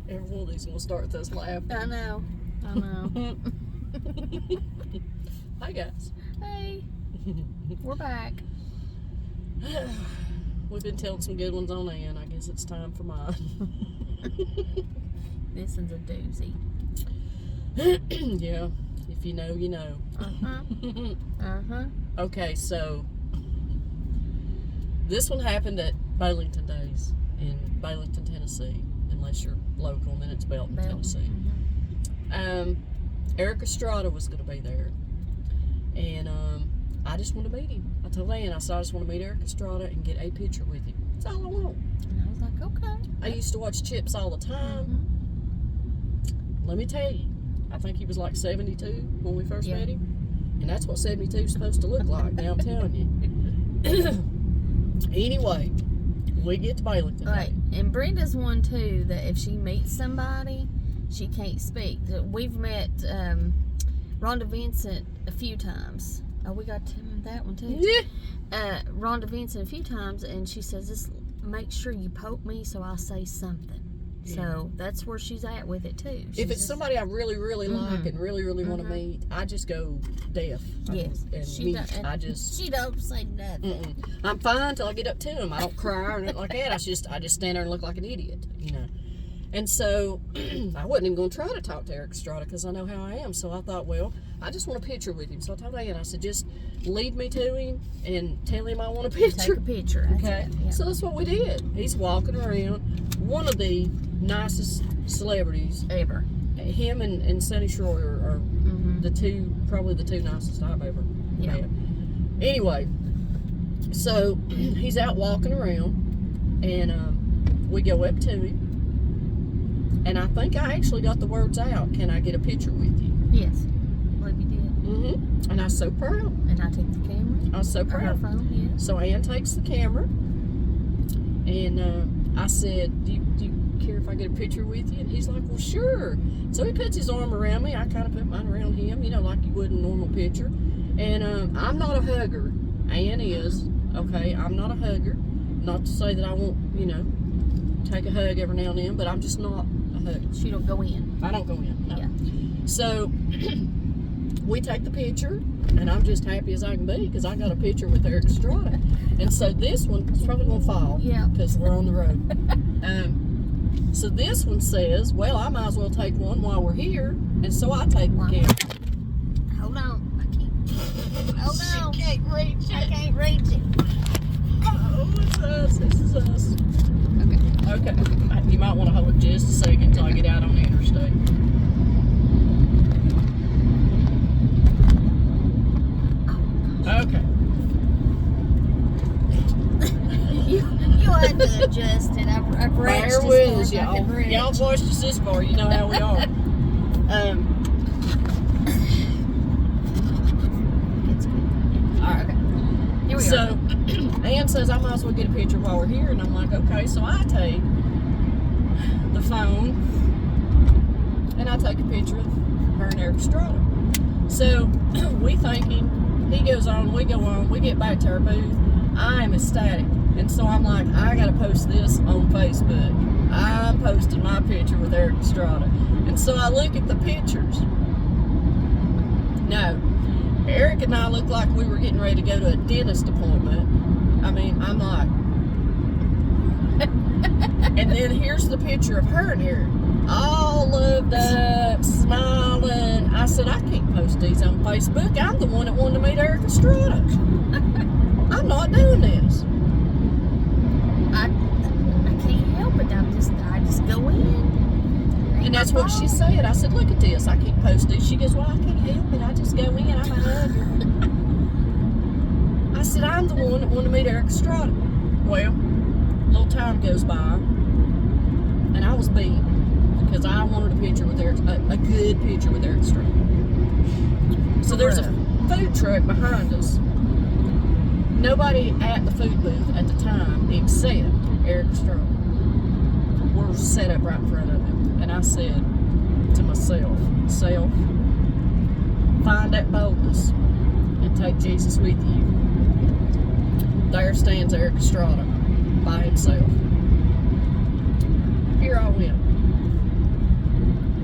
Every one of these gonna start with us laughing. I know. Hi guys. Hey. We're back. We've been telling some good ones on Ann. I guess it's time for mine. This one's a doozy. Yeah. If you know, you know. Okay, so this one happened at Bailington Days in Bailington, Tennessee. Unless you're local, and then it's Belton, Tennessee. Eric Estrada was going to be there, and I just want to meet him. I told Ann, I said, I just want to meet Eric Estrada and get a picture with him. That's all I want. And I was like, okay. I used to watch Chips all the time. Let me tell you, I think he was like 72 when we first met him, and that's what 72 is supposed to look like. Now I'm telling you. Anyway, we get to Bailington. Right, and Brenda's one too that if she meets somebody, she can't speak. We've met Rhonda Vincent a few times. Oh, we got that one too. Yeah. Rhonda Vincent a few times, and she says, "Just make sure you poke me so I'll say something." Yeah. So that's where she's at with it too. If it's somebody I really, really like and really, really want to meet, I just go deaf. Yes. And She mute. She don't say nothing. I'm fine till I get up to him. I don't cry or anything like that. I just stand there and look like an idiot, you know. And so I wasn't even going to try to talk to Eric Estrada because I know how I am. So I thought, well, I just want a picture with him. So I told Ann, I said, just lead me to him and tell him I want a picture. Take a picture. Okay. Yeah. So that's what we did. He's walking around. One of the nicest celebrities ever. Him and Sonny Shroyer are probably the two nicest I've ever met. Anyway, so he's out walking around, and we go up to him, and I think I actually got the words out, "Can I get a picture with you?" Yes, I believe you did. And I was so proud. And I took the camera. I was so proud. Her phone, yeah. So Ann takes the camera, and I said, do you care if I get a picture with you? And he's like, well, sure. So he puts his arm around me. I kind of put mine around him, you know, like you would in a normal picture. And I'm not a hugger. Ann is. Okay, I'm not a hugger. Not to say that I won't, you know, take a hug every now and then, but I'm just not a hugger. She don't go in. I don't go in, no. Yeah. So we take the picture, and I'm just happy as I can be because I got a picture with Eric Estrada. And so this one is probably going to fall because we're on the road. So this one says, well, I might as well take one while we're here. And so I take the camera. Hold on. I can't. Hold on. She can't reach it. I can't reach it. Oh, it's us. This is us. Okay. Okay. You might want to hold it just a second until I get out on the interstate. Okay. You had to adjust it. I've reached Bear with us, y'all. Y'all watched us this far. You know how we are. All right. Here we so Ann says I might as well get a picture while we're here, and I'm like, okay. So I take the phone and I take a picture of her and Eric Estrada. So we thinking, he goes on, we go on, we get back to our booth. I am ecstatic. And so I'm like, I gotta post this on Facebook. I'm posting my picture with Eric Estrada. And so I look at the pictures. No, Eric and I look like we were getting ready to go to a dentist appointment. I mean, I'm like, and then here's the picture of her and Eric, all loved up, smiling. I said, I can't post these on Facebook. I'm the one that wanted to meet Eric Estrada. I'm not doing this. I can't help it. I just go in. And that's what she said. I said, look at this. I can't post it. She goes, well, I can't help it. I just go in. I'm a hugger. I said, I'm the one that wanted to meet Eric Estrada. Well, a little time goes by, and I was beat because I wanted a picture with Eric, a good picture with Eric Estrada. So there's a food truck behind us. Nobody at the food booth at the time except Eric Estrada. We're set up right in front of him. And I said to myself, find that boldness and take Jesus with you. There stands Eric Estrada by himself. Here I went.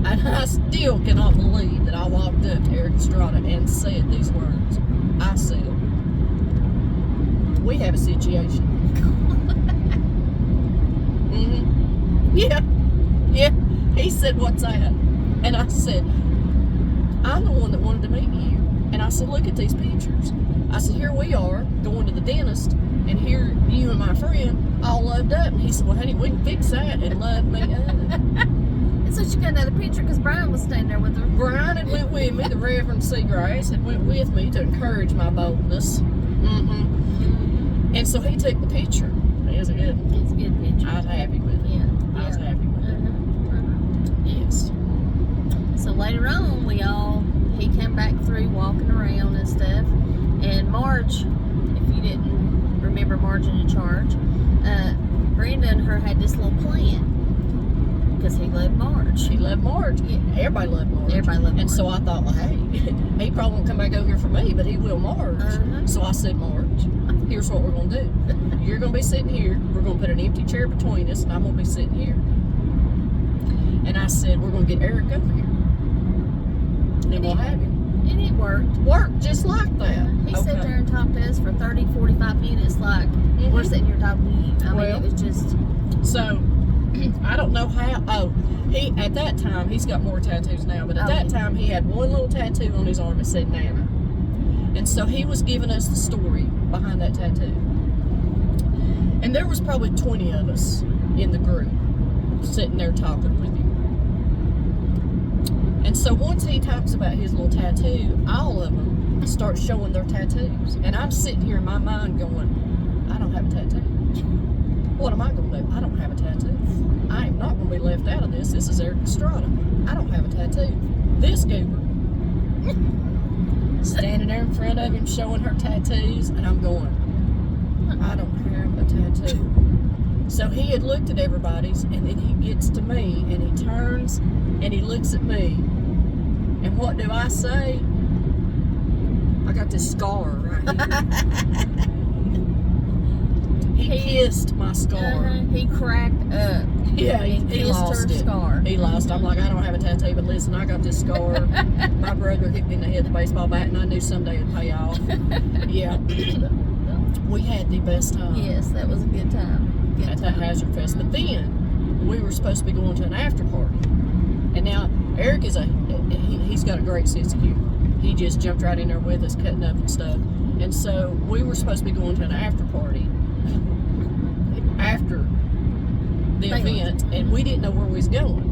And I still cannot believe that I walked up to Eric Estrada and said these words. I said, we have a situation. Yeah. He said, what's that? And I said, I'm the one that wanted to meet you. And I said, look at these pictures. I said, here we are going to the dentist, and here you and my friend all loved up. And he said, well, honey, we can fix that and love me up. And so she got another picture because Brian was standing there with her. Brian had went with me, the Reverend Seagrass had went with me to encourage my boldness. And so he took the picture. It was a good one. It's a good picture. I was happy with it. Yeah. I was happy with it. Yes. So later on, he came back through walking around and stuff. And Marge, if you didn't remember Marge in charge, Brenda and her had this little plan. Because he loved Marge. He loved Marge. Yeah. Everybody loved Marge. Everybody loved Marge. And so I thought, well, hey, he probably won't come back over here for me, but he will Marge. So I said, Marge, here's what we're going to do. You're going to be sitting here. We're going to put an empty chair between us, and I'm going to be sitting here. And I said, we're going to get Eric over here. And we'll have him. And it worked. Worked just like that. He sat there and talked to us for 30, 45 minutes like we're sitting here talking to you. I mean, it was just... So, I don't know how... at that time, he's got more tattoos now, but at that time, he had one little tattoo on his arm that said Nana. And so he was giving us the story behind that tattoo. And there was probably 20 of us in the group sitting there talking with him. And so once he talks about his little tattoo, all of them start showing their tattoos. And I'm sitting here in my mind going, I don't have a tattoo. What am I going to do? I don't have a tattoo. I am not going to be left out of this. This is Eric Estrada. I don't have a tattoo. This goober. Standing there in front of him showing her tattoos, and I'm going, I don't have a tattoo. So he had looked at everybody's, and then he gets to me, and he turns, and he looks at me. And what do I say? I got this scar right here. He kissed my scar. He cracked up. Yeah, he lost her it. Scar. He lost. I'm like, I don't have a tattoo, but listen, I got this scar. My brother hit me in the head with a baseball bat, and I knew someday it'd pay off. Yeah. We had the best time. Yes, that was a good time. At that Hazard Fest. But then, we were supposed to be going to an after party. And now, Eric he's got a great sense of humor. He just jumped right in there with us, cutting up and stuff. And so, we were supposed to be going to an after party after the event, and we didn't know where we was going.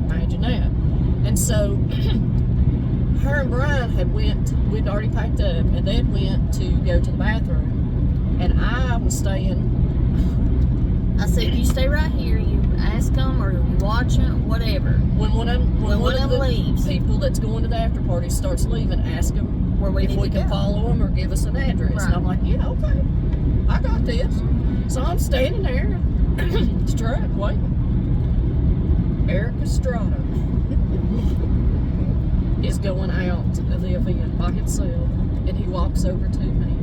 Imagine that. And so, her and Brian we'd already packed up, and they went to go to the bathroom. And I was staying. I said, you stay right here, you ask them, or you watch them, whatever. When one of them leaves, people that's going to the after party starts leaving, ask them if we can follow them or give us an address. Right. And I'm like, yeah, okay, I got this. So I'm standing there, straight, waiting. Eric Estrada is going out of the event by himself, and he walks over to me.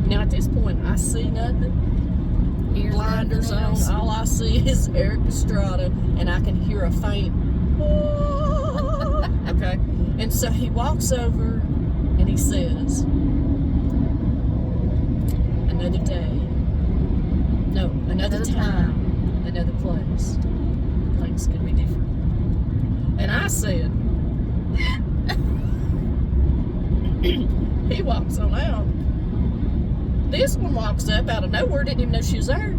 Now at this point, I see nothing. Blinders on. All I see is Eric Estrada, and I can hear a faint. Okay, and so he walks over, and he says, "Another day. No, another time, another place. Things could be different." And I said, he walks on out. This one walks up out of nowhere, didn't even know she was there.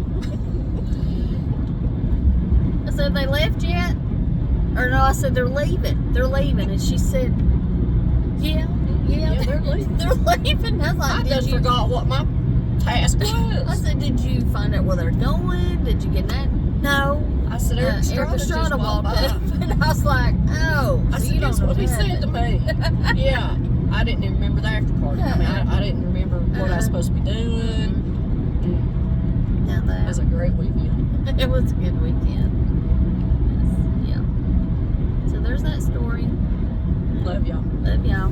I said, they left yet? Or no, I said, they're leaving. They're leaving. And she said, yeah, they're leaving. They're leaving. I was like, I just forgot what my task was. I said, did you find out where they're going? Did you get that? No. I said, Eric Estrada walked up. And I was like, oh. I said, that's what he said to me. Yeah. I didn't even remember the after party. I mean, I didn't remember what I was supposed to be doing. Now that it was a great weekend. It was a good weekend. Yeah. So there's that story. Love y'all. Love y'all.